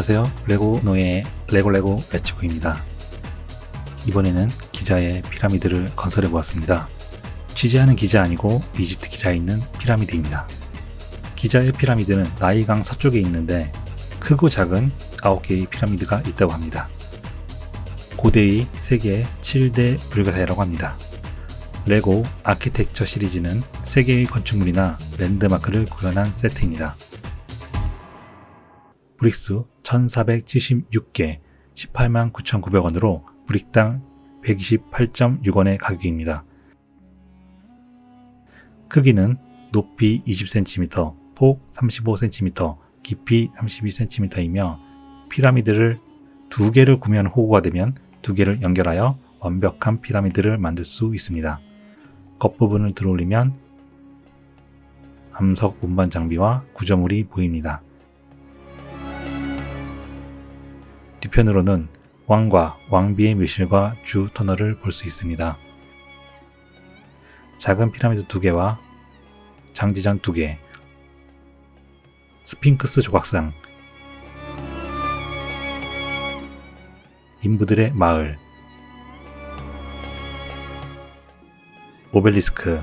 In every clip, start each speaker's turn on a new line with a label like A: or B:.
A: 안녕하세요. 레고노의 레고레고 매치구입니다. 이번에는 기자의 피라미드를 건설해 보았습니다. 취재하는 기자 아니고 이집트 기자에 있는 피라미드입니다. 기자의 피라미드는 나일강 서쪽에 있는데 크고 작은 9개의 피라미드가 있다고 합니다. 고대의 세계 7대 불가사의라고 합니다. 레고 아키텍처 시리즈는 세계의 건축물이나 랜드마크를 구현한 세트입니다. 브릭수 1476개 189,900원으로 브릭당 128.6원의 가격입니다. 크기는 높이 20cm, 폭 35cm, 깊이 32cm이며 피라미드를 2개를 구매한 호구가 되면 2개를 연결하여 완벽한 피라미드를 만들 수 있습니다. 겉부분을 들어올리면 암석 운반 장비와 구조물이 보입니다. 뒤편으로는 왕과 왕비의 묘실과 주 터널을 볼 수 있습니다. 작은 피라미드 2개와 장지전 2개, 스핑크스 조각상, 인부들의 마을, 오벨리스크,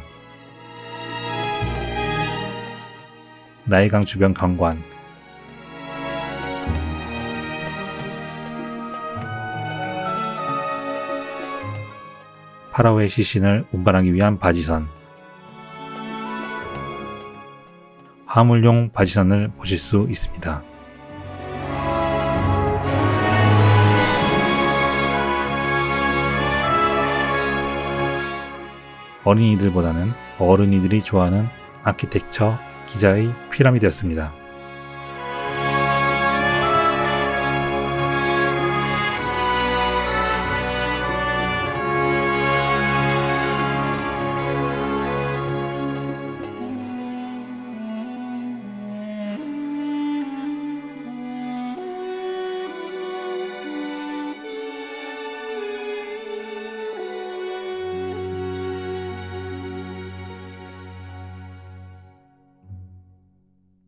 A: 나일강 주변 경관, 파라오의 시신을 운반하기 위한 바지선, 화물용 바지선을 보실 수 있습니다. 어린이들보다는 어른이들이 좋아하는 아키텍처 기자의 피라미드였습니다.